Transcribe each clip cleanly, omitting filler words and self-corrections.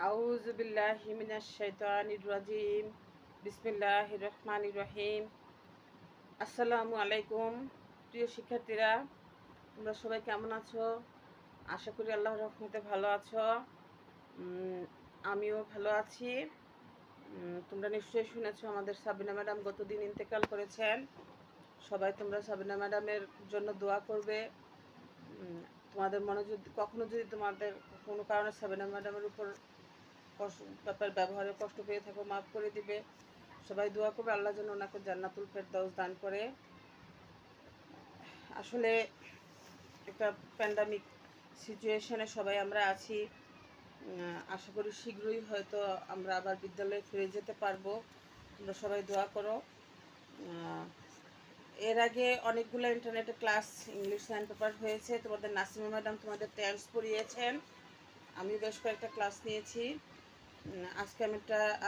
আউযু বিল্লাহি মিনাশ শাইতানির রাজিম। বিসমিল্লাহির রহমানির রহিম। আসসালামু আলাইকুম প্রিয় শিক্ষার্থীরা, তোমরা সবাই কেমন আছো? আশা করি আল্লাহর রহমতে ভালো আছো। আমিও ভালো আছি। তোমরা নিশ্চয়ই শুনেছো আমাদের সাবিনা ম্যাডাম গতদিন ইন্তেকাল করেছেন। সবাই তোমরা সাবিনা ম্যাডামের জন্য দোয়া করবে। তোমাদের মনে কখনো যদি তোমাদের কোনো কারণে সাবিনা ম্যাডামের উপর ব্যাপার ব্যবহারে কষ্ট পেয়ে থাকো, মাফ করে দিবে। সবাই দোয়া করবে আল্লাহ যেন ওনাকে জান্নাতুল ফেরদাউস দান করে। আসলে একটা প্যান্ডামিক সিচুয়েশনে সবাই আমরা আছি। আশা করি শীঘ্রই হয়তো আমরা আবার বিদ্যালয়ে ফিরে যেতে পারবো। তোমরা সবাই দোয়া করো। এর আগে অনেকগুলো ইন্টারনেটে ক্লাস ইংলিশ সাইন পেপার হয়েছে। তোমাদের নাসিমা ম্যাডাম তোমাদের টেন্স পড়িয়েছেন, আমি বেশ কয়েকটা ক্লাস নিয়েছি।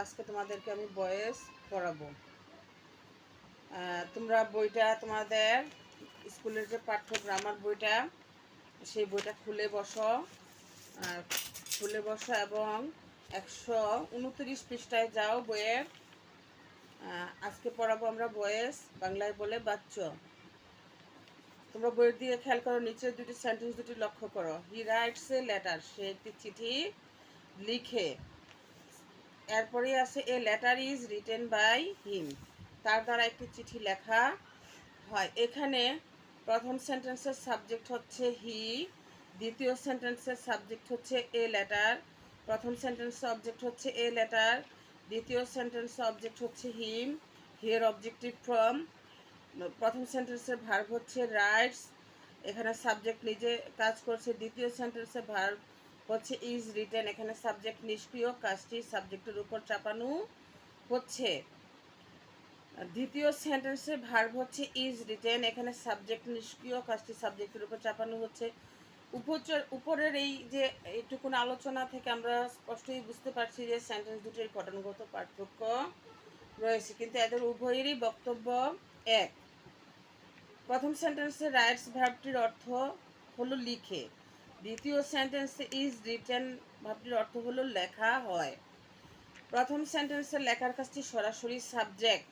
আজকে তোমাদেরকে আমি ভয়েস পড়াবো। তোমরা বইটা, তোমাদের স্কুলের যে পাঠ্য গ্রামার বইটা, সেই বইটা খুলে বসো এবং 129 পৃষ্ঠায় যাও বইয়ের। আজকে পড়াবো আমরা ভয়েস, বাংলায় বলে বাচ্চ। তোমরা বইয়ের দিকে খেয়াল করো, নিচের দুটি সেন্টেন্স দুটি লক্ষ্য করো। হি রাইটস এ লেটার, সে একটি চিঠি লিখে। এরপরে আছে a letter is written by him, তার দ্বারা একটি চিঠি লেখা হয়। এখানে প্রথম সেন্টেন্সের সাবজেক্ট হচ্ছে হি, দ্বিতীয় সেন্টেন্সের সাবজেক্ট হচ্ছে এ লেটার। প্রথম সেন্টেন্সের অবজেক্ট হচ্ছে এ লেটার, দ্বিতীয় সেন্টেন্সের অবজেক্ট হচ্ছে হিম, হিয়ার অবজেক্টিভ ফ্রম। প্রথম সেন্টেন্সের ভার্ব হচ্ছে রাইটস, এখানে সাবজেক্ট নিজে কাজ করছে। দ্বিতীয় সেন্টেন্সের ভার্ব হচ্ছে ইজ রিটেন, এখানে সাবজেক্ট নিষ্ক্রিয়, কাজটি সাবজেক্টের উপর চাপানো হচ্ছে। দ্বিতীয় সেন্টেন্সের ভার্ব হচ্ছে ইজ রিটেন, এখানে সাবজেক্ট নিষ্ক্রিয়, কাজটি সাবজেক্টের উপর চাপানো হচ্ছে। উপরের এই যে এইটুকুন আলোচনা থেকে আমরা স্পষ্টই বুঝতে পারছি যে সেন্টেন্স দুটির গঠনগত পার্থক্য রয়েছে, কিন্তু এদের উভয়েরই বক্তব্য এক। প্রথম সেন্টেন্সে রাইটস ভার্বটির অর্থ হলো লিখে, দ্বিতীয় সেন্টেন্সে ইজ রিটেন ভার্বটির অর্থ হলো লেখা হয়। প্রথম সেন্টেন্সে লেখার কাজটি সরাসরি সাবজেক্ট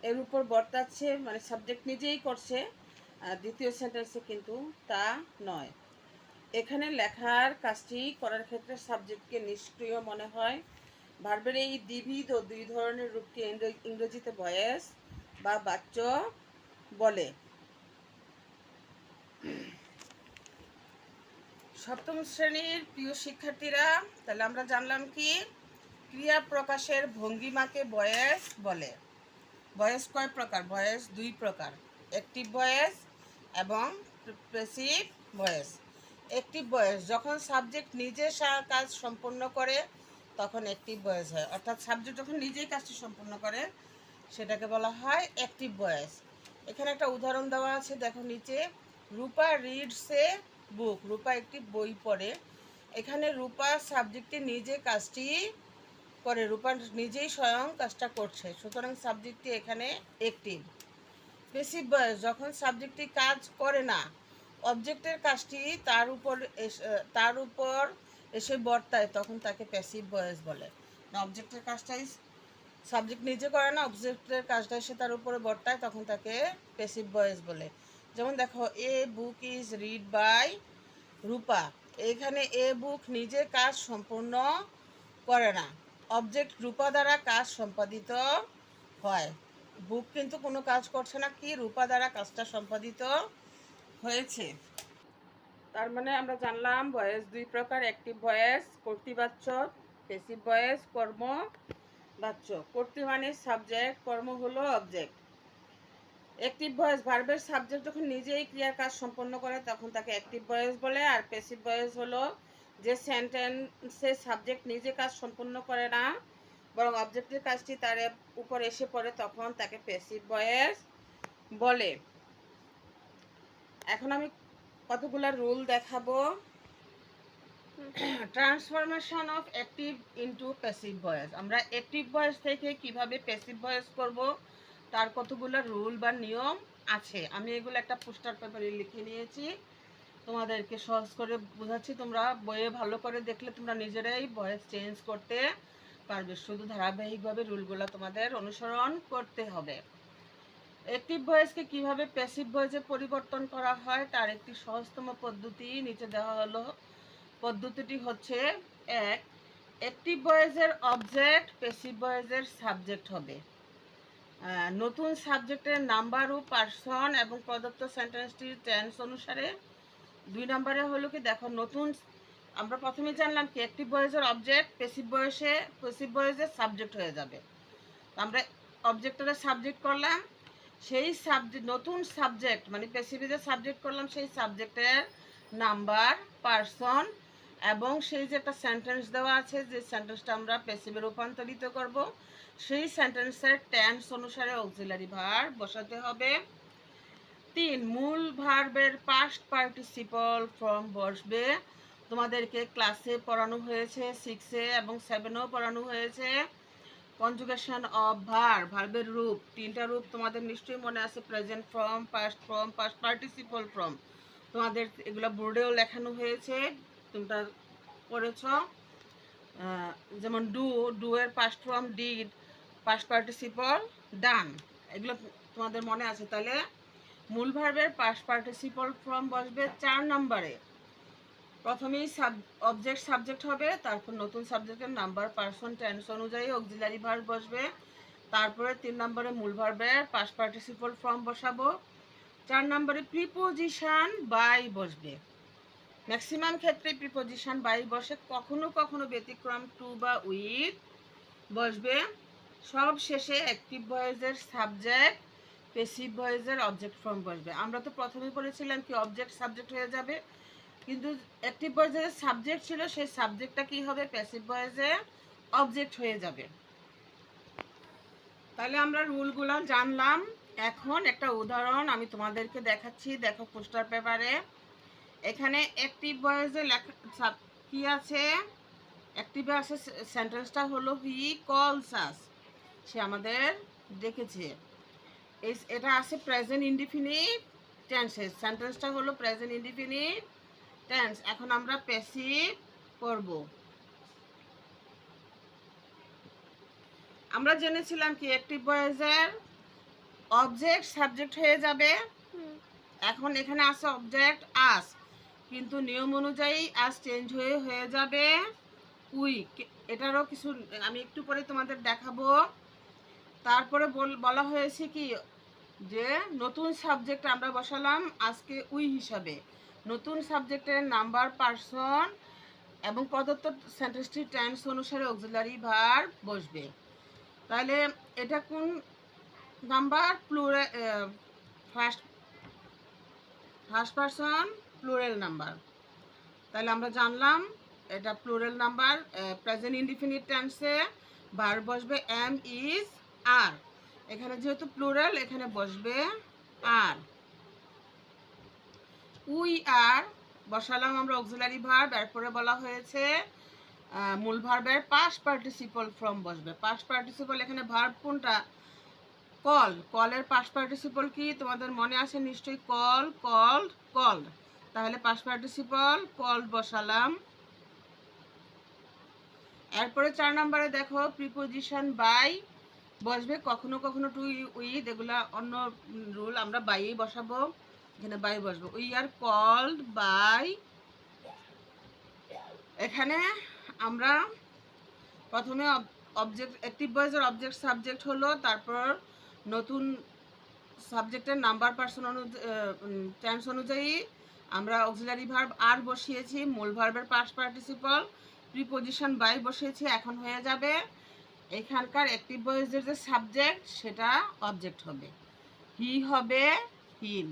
এর উপর বর্তাচ্ছে, মানে সাবজেক্ট নিজেই করছে। দ্বিতীয় সেন্টেন্সে কিন্তু তা নয়। এখানে লেখার কাজটি করার ক্ষেত্রে সাবজেক্টকে নিষ্ক্রিয় মনে হয়। ভার্বের এই দ্বিবিধ ও দুই ধরনের রূপকে ইংরেজিতে ভয়েস বা বাচ্য বলে। সপ্তম শ্রেণীর প্রিয় শিক্ষার্থীরা, তাহলে আমরা জানলাম কি ক্রিয়া প্রকাশের ভঙ্গিমাকে ভয়েস বলে। ভয়েস কয় প্রকার? ভয়েস দুই প্রকার, অ্যাক্টিভ ভয়েস এবং প্যাসিভ ভয়েস। অ্যাক্টিভ ভয়েস যখন সাবজেক্ট নিজে কাজ সম্পন্ন করে তখন অ্যাক্টিভ ভয়েস হয়, অর্থাৎ সাবজেক্ট যখন নিজেই কাজটি সম্পন্ন করে সেটাকে বলা হয় অ্যাক্টিভ ভয়েস। এখানে একটা উদাহরণ দেওয়া আছে, দেখো নিচে। রূপা রিডস এ বুক, রূপা একটি বই পড়ে। এখানে রূপা সাবজেক্টে নিজে কাজটি করে, রূপা নিজেই স্বয়ং কাজটা করছে, সুতরাং সাবজেক্টটি এখানে অ্যাক্টিভ। প্যাসিভ ভয়েস যখন সাবজেক্টটি কাজ করে না, অবজেক্টের কাজটি তার উপর এসে বর্তায়, তখন তাকে প্যাসিভ ভয়েস বলে। অবজেক্টের কাজটাই সাবজেক্ট নিজে করে না, অবজেক্টের কাজটা এসে তার উপরে বর্তায়, তখন তাকে প্যাসিভ ভয়েস বলে। যেমন দেখো, এ বুক ইজ রিড বাই রূপা, এখানে এ বুক নিজে কাজ সম্পূর্ণ করে না, অবজেক্ট রূপা দ্বারা কাজ সম্পাদিত হয়। বুক কিন্তু কোনো কাজ করছে না, কি রূপা দ্বারা কাজটা সম্পাদিত হয়েছে। তার মানে আমরা জানলাম ভয়েস দুই প্রকার, অ্যাক্টিভ ভয়েস কর্তৃবাচ্য, প্যাসিভ ভয়েস কর্মবাচ্য। কর্তৃ মানে সাবজেক্ট, কর্ম হলো অবজেক্ট। অ্যাক্টিভ ভয়েস ভার্বের সাবজেক্ট যখন নিজেই ক্রিয়ার কাজ সম্পন্ন করে তখন তাকে অ্যাক্টিভ ভয়েস বলে। আর প্যাসিভ ভয়েস হলো যে সেন্টেন্সে সাবজেক্ট নিজে কাজ সম্পন্ন করে না, বরং অবজেক্টের কাজটি তার উপর এসে পড়ে, তখন তাকে প্যাসিভ ভয়েস বলে। এখন আমি কতগুলো রুল দেখাবো। Transformation of active into passive voice, আমরা অ্যাক্টিভ ভয়েস থেকে কিভাবে প্যাসিভ ভয়েস করব তার কতগুলো রুল বা নিয়ম আছে। আমি এগুলো একটা পোস্টার পেপারে লিখে নিয়েছি, তোমাদেরকে সহজ করে বোঝাচ্ছি, তোমরা বইয়ে ভালো করে দেখলে তোমরা নিজেরাই ভয়েস চেঞ্জ করতে পারবে। শুধু ধারাবাহিকভাবে রুলগুলো তোমাদের অনুসরণ করতে হবে। অ্যাক্টিভ ভয়েসকে কিভাবে প্যাসিভ ভয়েসে পরিবর্তন করা হয় তার একটি সহজতম পদ্ধতি নিচে দেওয়া হলো। পদ্ধতিটি হচ্ছে: এক, অ্যাক্টিভ ভয়েসের অবজেক্ট প্যাসিভ ভয়েসের সাবজেক্ট হবে। নতুন সাবজেক্টের নাম্বার ও পার্সন এবং প্রদত্ত সেন্টেন্সটির টেন্স অনুসারে। 2 নম্বরে হলো কি, দেখো নতুন, আমরা প্রথমে জানলাম কি অ্যাক্টিভ ভয়েসের অবজেক্ট প্যাসিভ ভয়েসের সাবজেক্ট হয়ে যাবে। আমরা অবজেক্টরে সাবজেক্ট করলাম, সেই সাবজেক্ট নতুন সাবজেক্ট মানে প্যাসিভে সাবজেক্ট করলাম, সেই সাবজেক্টের নাম্বার, পার্সন এবং সেই যে একটা সেন্টেন্স দেওয়া আছে, যে সেন্টেন্সটা আমরা প্যাসিভে রূপান্তরিত করব, সেই সেন্টেন্সের টেন্স অনুসারে অক্সিলারি ভার্ব বসাতে হবে। 3, মূল ভার্বের পাস্ট পার্টিসিপল ফর্ম বসবে। তোমাদেরকে ক্লাসে পড়ানো হয়েছে, 6 এবং 7-এও পড়ানো হয়েছে। কনজুগেশন অফ ভার্বের রূপ, 3টা রূপ তোমাদের নিশ্চয়ই মনে আছে: present form, past participle form. তোমাদের এগুলো বোর্ডেও লেখানো হয়েছে, তোমরা পড়েছ। যেমন ডু এর past form did, past participle done, এগুলো তোমাদের মনে আছে। তাহলে মূল ভার্বের পাস্ট পার্টিসিপল ফর্ম বসবে 4 নম্বরে। প্রথমেই অবজেক্ট সাবজেক্ট হবে, তারপর নতুন সাবজেক্টের নাম্বার, পার্সন, টেন্স অনুযায়ী অক্সিলারি ভার্ব বসবে। তারপরে 3 নম্বরে মূল ভার্বের পাস্ট পার্টিসিপল ফর্ম বসাবো। 4 নম্বরে প্রিপোজিশন বাই বসবে। ম্যাক্সিমাম ক্ষেত্রে প্রিপোজিশন বাই বসে, কখনো কখনো ব্যতিক্রম টু বা উইথ বসবে। সব শেষে অ্যাক্টিভ ভয়েসের সাবজেক্ট প্যাসিভ ভয়েসের অবজেক্ট ফর্ম বসবে। আমরা তো প্রথমেই বলেছিলাম কি অবজেক্ট সাবজেক্ট হয়ে যাবে, কিন্তু অ্যাক্টিভ ভয়েসে সাবজেক্ট ছিল, সেই সাবজেক্টটা কি হবে, প্যাসিভ ভয়েসে অবজেক্ট হয়ে যাবে। তাহলে আমরা রুলগুলো জানলাম। এখন একটা উদাহরণ আমি তোমাদেরকে দেখাচ্ছি, দেখো পোস্টার পেপারে। এখানে অ্যাক্টিভ ভয়েসে লেখা কি আছে, অ্যাক্টিভে আছে সেন্টেন্সটা হলো হি কলস আস, সে আমাদের ডেকেছে। এটা আছে প্রেজেন্ট ইনডিফিনিট টেন্সে, সেন্টেন্সটা হলো প্রেজেন্ট ইনডিফিনিট টেন্স। এখন আমরা প্যাসিভ করব। আমরা জেনেছিলাম কি অ্যাক্টিভ ভয়েসের অবজেক্ট সাবজেক্ট হয়ে যাবে। এখন এখানে আছে অবজেক্ট আস, কিন্তু নিয়ম অনুযায়ী আস চেঞ্জ হয়ে যাবে উই। এটারও কিছু আমি একটু পরে তোমাদের দেখাবো। তারপরে বলা হয়েছে কি যে নতুন সাবজেক্ট আমরা বসালাম আজকে উই হিসাবে। নতুন সাবজেক্টের নাম্বার, পার্সন এবং প্রদত্ত সেন্টেন্সটির টেন্স অনুসারে অক্সিলারি ভার্ব বসবে। তাহলে এটা কোন number, plural, first person plural number. তাহলে আমরা জানলাম এটা প্লুরাল নাম্বার। প্রেজেন্ট ইনডিফিনিট টেন্সে ভার্ব বসবে এম, ইজ, আর। এখানে যেহেতু প্লুরাল এখানে বসবে আর। উই আর বসালাম আমরা অক্সিলারি ভার্ব। এরপরে বলা হয়েছে মূল ভার্বের পাস্ট পার্টিসিপল ফর্ম বসবে। পাস্ট পার্টিসিপল এখানে ভার্ব কোনটা, কলের পাস্ট পার্টিসিপল কি তোমাদের মনে আছে নিশ্চয়ই, কল্ড। তাহলে পাস্ট পার্টিসিপল কল্ড বসালাম। এরপরে 4 নম্বরে দেখো প্রিপোজিশন বাই বসবে, কখনো কখনো টু উইথ, এগুলা অন্য রুল, আমরা বাইই বসাবো, এখানে বাই বসবে। We are called by. এখানে আমরা প্রথমে অবজেক্ট অ্যাক্টিভ ভয়েসের অবজেক্ট সাবজেক্ট হলো, তারপর নতুন সাবজেক্টের নাম্বার, পার্সন টেন্স অনুযায়ী আমরা অক্সিলারি ভার্ব আর বসিয়েছি, মূল ভার্বের পাস্ট পার্টিসিপল প্রিপোজিশন বাই বসিয়েছি। এখন হয়ে যাবে এখানকার অ্যাক্টিভ ভয়েসের যে সাবজেক্ট সেটা অবজেক্ট হবে, হি হবে him.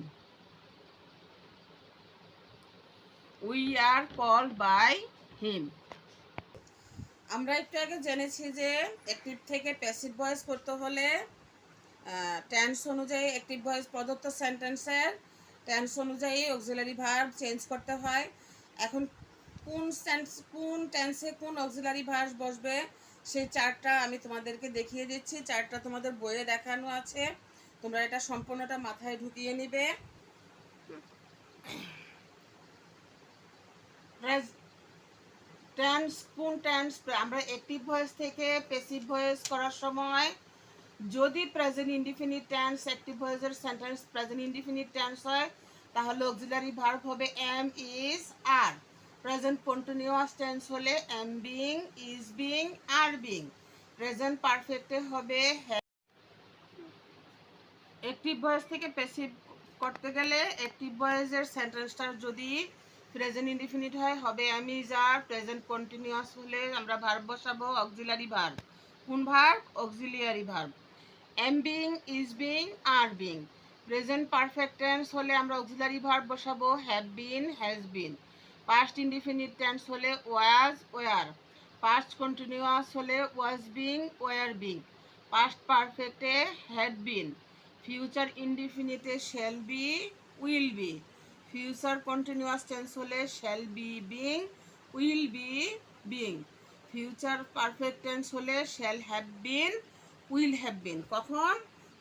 We are called by him. আমরা একটু আগে জেনেছি যে অ্যাক্টিভ থেকে প্যাসিভ ভয়েস করতে হলে টেন্স অনুযায়ী অ্যাক্টিভ ভয়েস প্রদত্ত সেন্টেন্সের টেন্স অনুযায়ী অক্সিলারি ভার্ব চেঞ্জ করতে হয়। এখন কোন টেন্সে কোন অক্সিলারি ভার্ব বসবে সেই চার্টটা আমি তোমাদেরকে দেখিয়ে দিচ্ছি। চার্টটা তোমাদের বইয়ে দেখানো আছে, তোমরা এটা সম্পূর্ণটা মাথায় ঢুকিয়ে নিবে। টেন্স কোন টেন্স আমরা অ্যাক্টিভ ভয়েস থেকে প্যাসিভ ভয়েস করার সময় যদি প্রেজেন্ট ইনডিফিনিট টেন্স অ্যাক্টিভ ভয়েসের সেন্টেন্স প্রেজেন্ট ইনডিফিনিট টেন্স হয় তাহলে অক্সিলারি ভার্ব হবে am is are. Present continuous tense হলে am being is being are being. Present পারফেক্টে হবে অ্যাক্টিভ ভয়েস থেকে প্যাসিভ করতে গেলে অ্যাক্টিভ ভয়েসের সেন্টেন্সটা যদি প্রেজেন্ট ইনডিফিনিট হয় হবে am is are. Present continuous হলে আমরা ভার্ব বসাবো অক্সিলারি ভার্ব। কোন verb? Auxiliary verb. Am being is being are being. Present perfect tense হলে আমরা অক্সিলারি ভার্ব বসাবো have been has been. Past indefinite tense হলে ওয়াজ ওয়ার। পাস্ট কন্টিনিউয়াস হলে was being were being. Past পারফেক্টে had been. Future ইনডিফিনিটে shall be will be. Future continuous tense হলে shall be being will be being. Future perfect tense হলে shall have been will have been. কখন?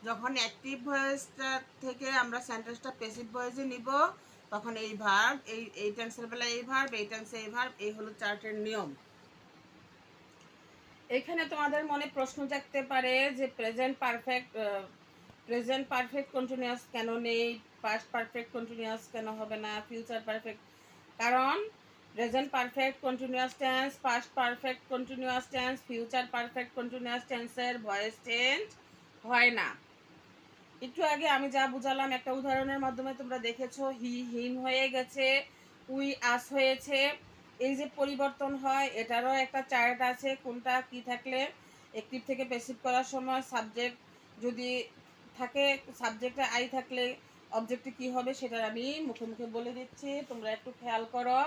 যখন active ভয়েসটা থেকে আমরা সেন্টেন্সটা প্যাসিভ ভয়েসে নিব তখন এই ভার্ব এই টেন্সের বেলা এই ভার্ব এই টেন্সে এই ভার্ব। এই হলো চার্টের নিয়ম। এখানে তোমাদের মনে প্রশ্ন জাগতে পারে যে প্রেজেন্ট পারফেক্ট কন্টিনিউয়াস কেন নেই, পাস্ট পারফেক্ট কন্টিনিউয়াস কেন হবে না, ফিউচার পারফেক্ট। কারণ present perfect continuous tense, past perfect continuous tense, future perfect continuous টেন্সের ভয়েস চেঞ্জ হয় না। একটু আগে আমি যা বুঝালাম একটা উদাহরণের মাধ্যমে তোমরা দেখেছো হি হিম হয়ে গেছে, উই আস হয়েছে। এই যে পরিবর্তন হয় এটারও একটা চার্ট আছে কোনটা কি থাকলে অ্যাক্টিভ থেকে প্যাসিভ করার সময় সাবজেক্ট যদি থাকে সাবজেক্টে আই থাকলে অবজেক্টে কি হবে সেটা আমি মুখে মুখে বলে দিচ্ছি, তোমরা একটু খেয়াল করো।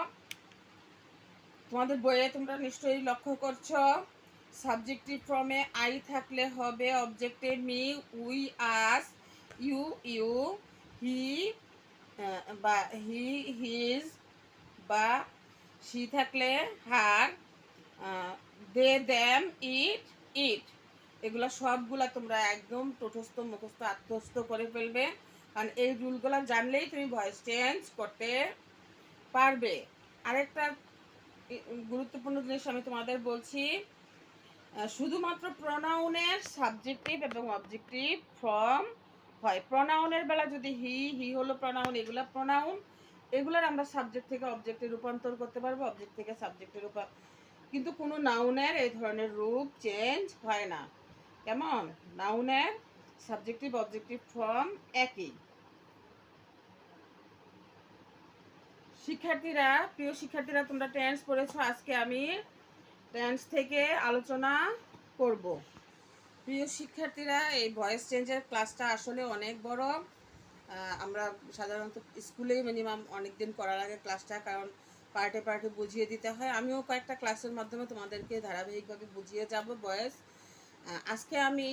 তোমাদের বইয়ে তোমরা নিশ্চয়ই লক্ষ্য করছো সাবজেক্টিভ ফর্মে আই থাকলে হবে অবজেক্টে me we us you you he বা হি হিজ বা সি থাকলে হার দে দেম ইট ইট। এগুলো সবগুলা তোমরা একদম তটস্থ মুখস্থ আত্মস্থ করে ফেলবে কারণ এই রুলগুলো জানলেই তুমি ভয়েস চেঞ্জ করতে পারবে। আরেকটা গুরুত্বপূর্ণ জিনিস আমি তোমাদের বলছি, শুধুমাত্র প্রনাউনের সাবজেক্টিভ এবং অবজেক্টিভ ফর্ম হয়। প্রনাউনের বেলা যদি হি হলো প্রনাউন, এগুলো প্রনাউন, এগুলোর আমরা সাবজেক্ট থেকে অবজেক্টে রূপান্তর করতে পারবো, অবজেক্ট থেকে সাবজেক্টে কিন্তু কোনো নাউনের এই ধরনের রূপ চেঞ্জ হয় না। কেমন? নাউনের সাবজেক্টিভ অবজেক্টিভ ফর্ম একই। শিক্ষার্থীরা, প্রিয় শিক্ষার্থীরা, তোমরা টেন্স পড়েছো, আজকে আমি টেন্স থেকে আলোচনা করব। প্রিয় শিক্ষার্থীরা, এই ভয়েস চেঞ্জের ক্লাসটা আসলে অনেক বড়। আমরা সাধারণত স্কুলেই মিনিমাম অনেক দিন করা লাগে ক্লাসটা, কারণ পার্টে পার্টে বুঝিয়ে দিতে হয়। আমিও কয়েকটা ক্লাসের মাধ্যমে তোমাদেরকে ধারাবাহিকভাবে বুঝিয়ে যাব ভয়েস। আজকে আমি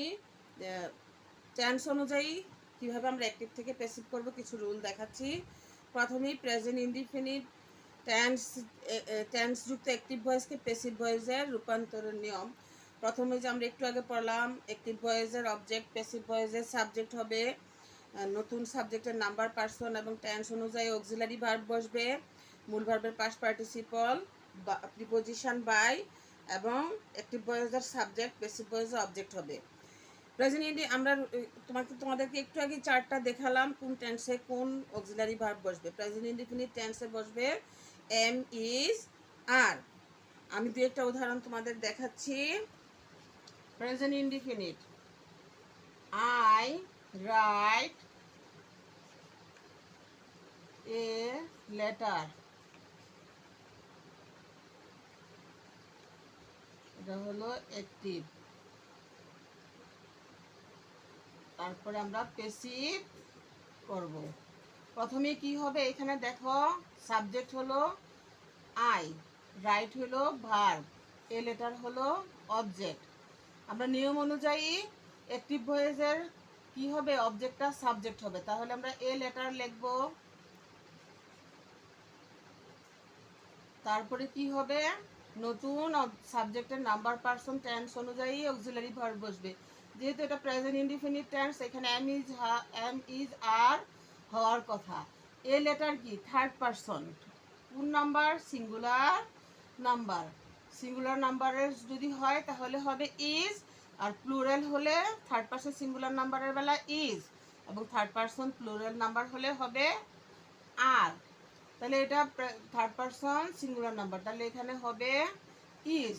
টেন্স অনুযায়ী কীভাবে আমরা অ্যাক্টিভ থেকে প্যাসিভ করব কিছু রুল দেখাচ্ছি। প্রথমেই প্রেজেন্ট ইনডিফিনিট টেন্সযুক্ত অ্যাক্টিভ ভয়েসকে প্যাসিভ ভয়েসের রূপান্তরের নিয়ম। প্রথমে যে আমরা একটু আগে পড়লাম অ্যাক্টিভ ভয়েসের অবজেক্ট, প্যাসিভ ভয়েসের সাবজেক্ট হবে নতুন সাবজেক্টের নাম্বার পার্সন এবং টেন্স অনুযায়ী অক্সিলারি ভার্ব বসবে, মূল ভার্বের পাস্ট পার্টিসিপল বা প্রিপোজিশন বাই এবং অ্যাক্টিভ ভয়েসের সাবজেক্ট, প্যাসিভ ভয়েসের অবজেক্ট হবে। প্রেজেন্ট আমরা তোমাদেরকে একটু আগে চার্টটা দেখালাম কোন টেন্সে কোন অক্সিলারি ভার্ব বসবে। প্রেজেন্ট ইনডিফিনিট টেন্সে বসবে এম ইজ আর। আমি দু একটা উদাহরণ তোমাদের দেখাচ্ছি। Present indefinite I write a letter, এটা হলো অ্যাক্টিভ। তারপরে আমরা প্যাসিভ করব। প্রথমে কি হবে এখানে দেখো, সাবজেক্ট হলো আই, রাইট হলো ভার্ব, এ লেটার হলো অবজেক্ট। আমরা নিয়ম অনুযায়ী অ্যাক্টিভ ভয়েসের কি হবে, অবজেক্টটা সাবজেক্ট হবে। তাহলে আমরা এ লেটার লিখব। তারপরে কি হবে, নতুন সাবজেক্টের নাম্বার পার্সন টেন্স অনুযায়ী অক্সিলারি ভার্ব বসবে। যেহেতু এটা প্রেজেন্ট ইনডিফিনিট টেন্স, এখানে এম ইজ আর হওয়ার কথা। এ লেটার কি থার্ড পার্সন, কোন নাম্বার? Singular number. সিঙ্গুলার নাম্বারের যদি হয় তাহলে হবে ইজ, আর প্লুরাল হলে থার্ড পারসন সিঙ্গুলার নাম্বারের বেলা ইজ, এবং থার্ড পারসন প্লুরাল নাম্বার হলে হবে আর। তাহলে এটা থার্ড পারসন সিঙ্গুলার নাম্বার, তাহলে এখানে হবে ইজ।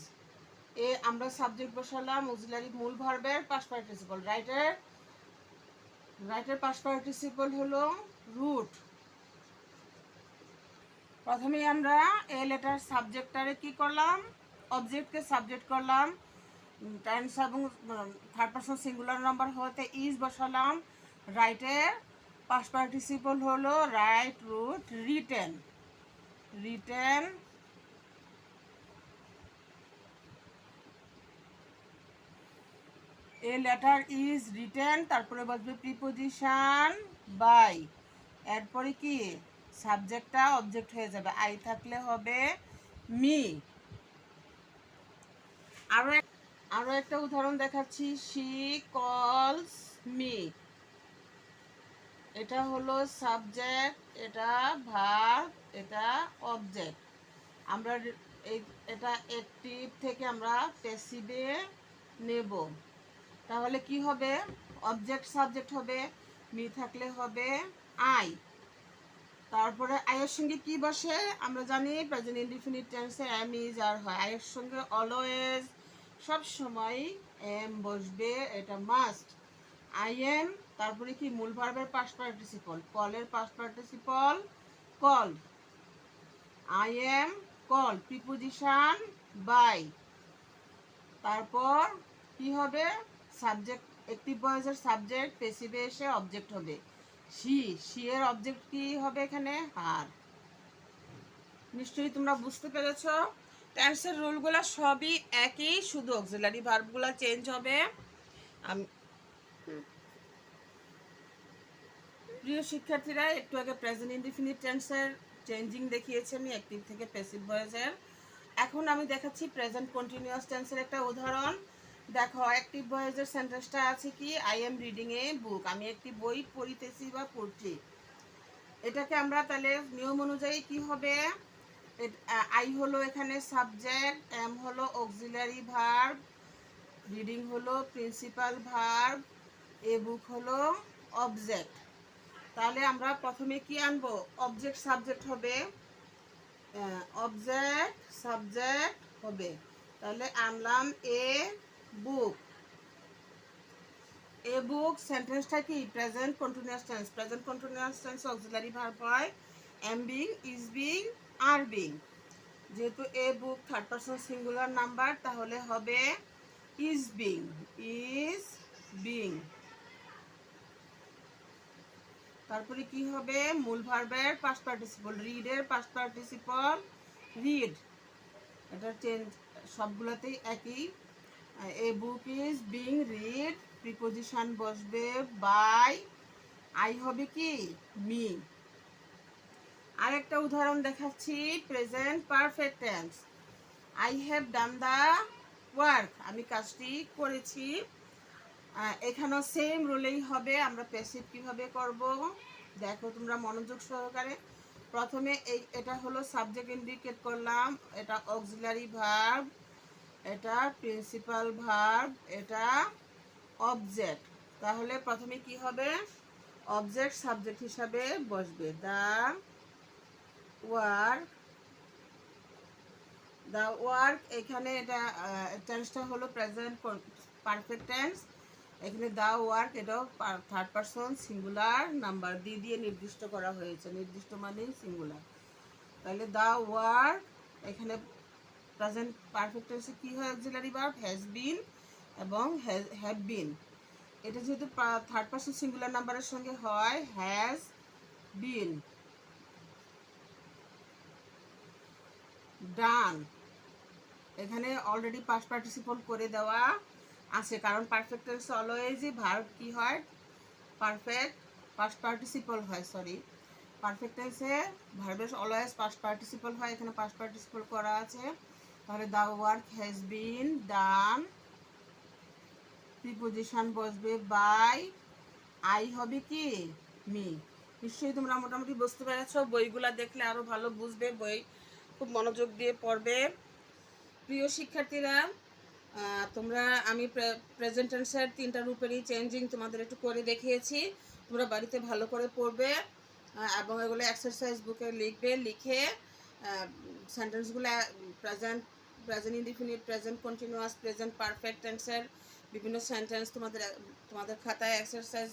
আমরা সাবজেক্ট বসালাম অক্সিলারি মূল ভার্বের পাস্ট পার্টিসিপল। রাইটের পাস্ট পার্টিসিপল হলো রুট। প্রথমেই আমরা এ লেটার সাবজেক্টারে কি করলাম? অবজেক্টকে সাবজেক্ট করলাম, টেন্স এবং থার্ড পারসন সিঙ্গুলার নাম্বার হতে ইজ বসালাম। রাইটের পাস্ট পার্টিসিপল হলো write root written. Written a letter is written, তারপরে বসবে প্রিপোজিশন বাই, এরপরে কি সাবজেক্টটা অবজেক্ট হয়ে যাবে, আই থাকলে হবে মি। আরো একটা উদাহরণ দেখাচ্ছি, শি কলস মি। এটা হলো সাবজেক্ট, এটা ভার্ব, এটা অবজেক্ট। আমরা এটা অ্যাক্টিভ থেকে আমরা প্যাসিভে নেব, তাহলে কি হবে? অবজেক্ট সাবজেক্ট হবে, মি থাকলে হবে আই। তারপরে আয়ের সঙ্গে কি বসে আমরা জানি, প্রেজেন্ট ইনডিফিনিট টেন্সে এম ইজ আর হয়। আয়ের সঙ্গে অলওয়েজ সব সময় এম বসবে, এটা মাস্ট। আই এম, তারপরে কি মূল ভার্বের পাস্ট পার্টিসিপল, কলের past participle call. I am call, preposition by. তারপর কি হবে? সাবজেক্ট, অ্যাক্টিভ ভয়েসের সাবজেক্ট প্যাসিভে এসে অবজেক্ট হবে শি। শি এর অবজেক্ট কি হবে এখানে? হার। নিশ্চয়ই তোমরা বুঝতে পেরেছো। টেন্সের রুলগুলো সবই একই, শুধু অক্সিলারি ভার্বগুলো চেঞ্জ হবে। প্রিয় শিক্ষার্থীরা, একটু আগে প্রেজেন্ট ইনডিফিনিট টেন্সের চেঞ্জিং দেখিয়েছি আমি অ্যাক্টিভ থেকে প্যাসিভ ভয়েসের। এখন আমি দেখাচ্ছি প্রেজেন্ট কন্টিনিউয়াস টেন্সের একটা উদাহরণ। দেখো, অ্যাক্টিভ ভয়েসের সেন্টেন্সটা আছে কি, আই এম রিডিং এ বুক, আমি একটি বই পড়িতেছি বা পড়ছি। এটাকে আমরা তাহলে নিয়ম অনুযায়ী কি হবে, আই হলো এখানে সাবজেক্ট, এম হলো অক্সিলারি ভার্ব, রিডিং হলো প্রিন্সিপাল ভার্ব, এ বুক হলো অবজেক্ট। তাহলে আমরা প্রথমে কি আনবো? অবজেক্ট সাবজেক্ট হবে, অবজেক্ট সাবজেক্ট হবে। তাহলে আনলাম এ বুক। এ বুক সেন্টেন্সটা কি present continuous tense. Present continuous tense auxiliary verb হয় am being, is being, are being. যেহেতু a book third person singular number, তাহলে হবে ইজ বিং, ইজ বিং। তারপরে কি হবে? মূল ভার্বের পাস্ট পার্টিসিপল, রিডের পাস্ট পার্টিসিপল রিড। এটা চেঞ্জ সবগুলোতেই একই। A book is being read, preposition বসবে বাই, আই হবে কি মি। আরেকটা উদাহরণ দেখাচ্ছি, present perfect tense. I have done the work, আমি কাজটি করেছি। এখানেও সেম রুলেই হবে। আমরা প্যাসিভ কিভাবে করব দেখো তোমরা মনোযোগ সহকারে। প্রথমে এটা হলো সাবজেক্ট ইন্ডিকেট করলাম, এটা অক্সিলারি ভার্ব, এটা প্রিন্সিপাল ভার্ব, এটা অবজেক্ট। তাহলে প্রথমে কি হবে? অবজেক্ট সাবজেক্ট হিসাবে বসবে, দ্য ওয়ার্ক। দ্য ওয়ার্ক, এখানে এটা টেন্সটা হলো প্রেজেন্ট পারফেক্ট টেন্স। এখানে দ্য ওয়ার্ক, এটাও থার্ড পারসন সিঙ্গুলার নাম্বার দিয়ে নির্দিষ্ট করা হয়েছে, নির্দিষ্ট মানে সিঙ্গুলার। তাহলে দ্য ওয়ার্ক, এখানে প্রেজেন্ট পারফেক্ট টেন্সে কি হয়? অক্সিলারি ভার্ব হ্যাজ বিন এবং হ্যাভ বিন। এটা যেহেতু থার্ড পারসন সিঙ্গুলার নাম্বারের সঙ্গে হয়, হ্যাজ বিন। ডান, এখানে অলরেডি পাস্ট পার্টিসিপল করে দেওয়া আছে, কারণ পারফেক্ট টেন্সে অলওয়েজই ভার্ব কি হয়? পারফেক্ট পাস্ট পার্টিসিপল হয়, সরি। পারফেক্ট টেন্সে ভার্বের অলওয়েজ পাস্ট পার্টিসিপল হয়, এখানে পাস্ট পার্টিসিপল করা আছে। তাহলে the work has been done, preposition বসবে বাই, আই হবে কি মি। নিশ্চয়ই তোমরা মোটামুটি বুঝতে পেরেছো। বইগুলা দেখলে আরও ভালো বুঝবে, বই খুব মনোযোগ দিয়ে পড়বে। প্রিয় শিক্ষার্থীরা, তোমরা আমি প্রেজেন্ট টেন্সের 3টা রূপেরই চেঞ্জিং তোমাদের একটু করে দেখিয়েছি। তোমরা বাড়িতে ভালো করে পড়বে এবং এগুলো এক্সারসাইজ বুকে লিখবে। লিখে সেন্টেন্সগুলো present present indefinite, present continuous, present perfect টেন্সের বিভিন্ন সেন্টেন্স তোমাদের খাতায় এক্সারসাইজ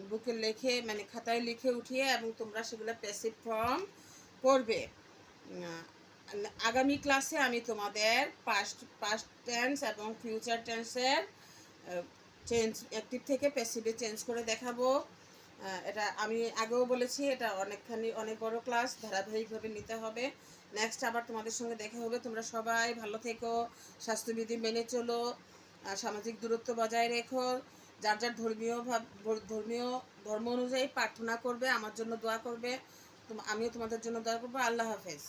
বুকে লিখে, মানে খাতায় লিখে উঠিয়ে এবং তোমরা সেগুলো প্যাসিভ ফর্ম করবে। আগামী ক্লাসে আমি তোমাদের পাস্ট টেন্স এবং ফিউচার টেন্সের চেঞ্জ, অ্যাক্টিভ থেকে প্যাসিভে চেঞ্জ করে দেখাবো। এটা আমি আগেও বলেছি, এটা অনেক বড় ক্লাস, ধারাবাহিকভাবে নিতে হবে। নেক্সট আবার তোমাদের সঙ্গে দেখা হবে। তোমরা সবাই ভালো থেকো, স্বাস্থ্যবিধি মেনে চলো, সামাজিক দূরত্ব বজায় রেখো, যার যার ধর্ম অনুযায়ী প্রার্থনা করবে, আমার জন্য দোয়া করবে, আমিও তোমাদের জন্য দোয়া করবো। আল্লাহ হাফেজ।